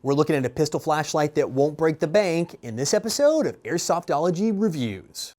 We're looking at a pistol flashlight that won't break the bank in this episode of Airsoftology Reviews.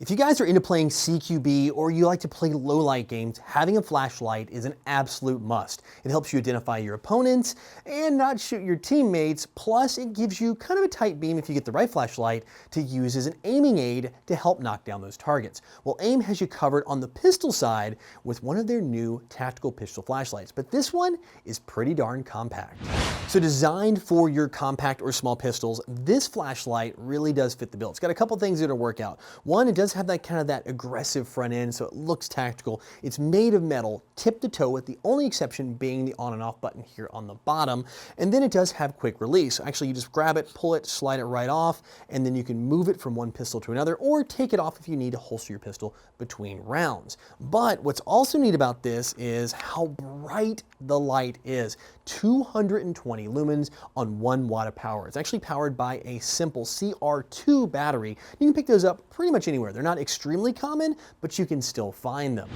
If you guys are into playing CQB or you like to play low light games, having a flashlight is an absolute must. It helps you identify your opponents and not shoot your teammates, plus it gives you kind of a tight beam if you get the right flashlight to use as an aiming aid to help knock down those targets. Well, AIM has you covered on the pistol side with one of their new tactical pistol flashlights, but this one is pretty darn compact. So designed for your compact or small pistols, this flashlight really does fit the bill. It's got a couple things that'll work out. One, it does have that kind of that aggressive front end, so it looks tactical. It's made of metal, tip to toe, with the only exception being the on and off button here on the bottom. And then it does have quick release. Actually, you just grab it, pull it, slide it right off, and then you can move it from one pistol to another, or take it off if you need to holster your pistol between rounds. But what's also neat about this is how bright the light is. 220 lumens on 1 watt of power. It's actually powered by a simple CR2 battery. You can pick those up pretty much anywhere. They're not extremely common, but you can still find them.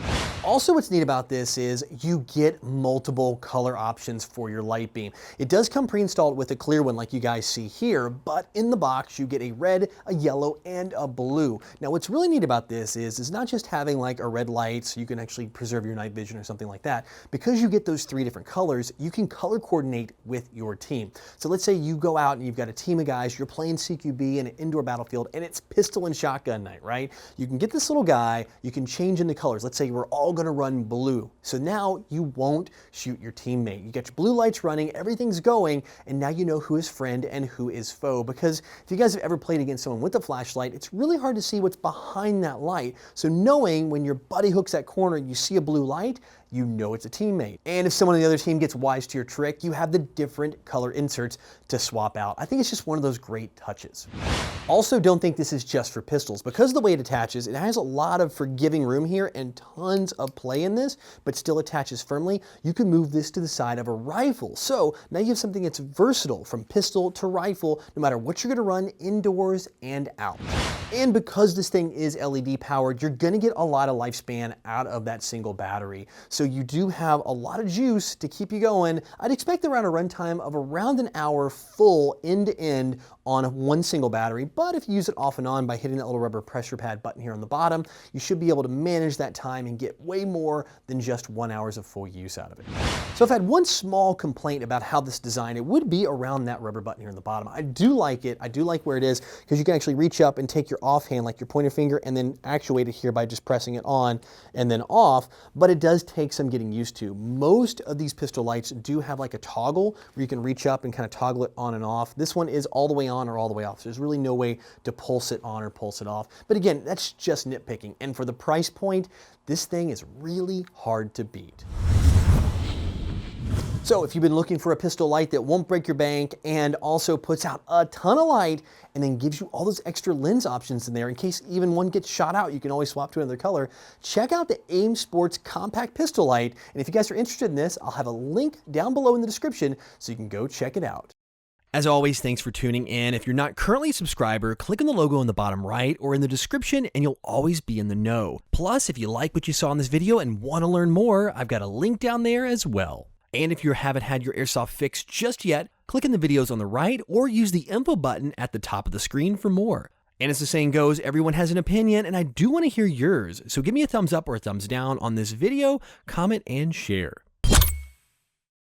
Also, what's neat about this is you get multiple color options for your light beam. It does come pre-installed with a clear one like you guys see here, but in the box you get a red, a yellow, and a blue. Now what's really neat about this is it's not just having like a red light so you can actually preserve your night vision or something like that. Because you get those 3 different colors, you can color coordinate with your team. So let's say you go out and you've got a team of guys, you're playing CQB in an indoor battlefield and it's pistol and shotgun night, right? You can get this little guy, you can change in the colors. Let's say we're all gonna run blue. So now you won't shoot your teammate. You get your blue lights running, everything's going, and now you know who is friend and who is foe. Because if you guys have ever played against someone with a flashlight, it's really hard to see what's behind that light. So knowing when your buddy hooks that corner, you see a blue light, you know it's a teammate. And if someone on the other team gets wise to your trick, you have the different color inserts to swap out. I think it's just one of those great touches. Also, don't think this is just for pistols. Because of the way it attaches, it has a lot of forgiving room here and tons of play in this, but still attaches firmly. You can move this to the side of a rifle. So now you have something that's versatile from pistol to rifle, no matter what you're gonna run indoors and out. And because this thing is LED powered, you're gonna get a lot of lifespan out of that single battery. So you do have a lot of juice to keep you going. I'd expect around a runtime of around an hour full end to end on one single battery, but if you use it off and on by hitting that little rubber pressure pad button here on the bottom, you should be able to manage that time and get way more than just 1 hour of full use out of it. So if I had one small complaint about how this designed, it would be around that rubber button here on the bottom. I do like it, I do like where it is, because you can actually reach up and take your offhand, like your pointer finger, and then actuate it here by just pressing it on and then off, but it does take some getting used to. Most of these pistol lights do have like a toggle where you can reach up and kind of toggle it on and off. This one is all the way on or all the way off. So there's really no way to pulse it on or pulse it off. But again, that's just nitpicking. And for the price point, this thing is really hard to beat. So if you've been looking for a pistol light that won't break your bank and also puts out a ton of light and then gives you all those extra lens options in there in case even one gets shot out, you can always swap to another color, check out the AIM Sports Compact Pistol Light. And if you guys are interested in this, I'll have a link down below in the description so you can go check it out. As always, thanks for tuning in. If you're not currently a subscriber, click on the logo on the bottom right or in the description and you'll always be in the know. Plus, if you like what you saw in this video and want to learn more, I've got a link down there as well. And if you haven't had your airsoft fixed just yet, click in the videos on the right or use the info button at the top of the screen for more. And as the saying goes, everyone has an opinion and I do want to hear yours. So give me a thumbs up or a thumbs down on this video, comment, and share.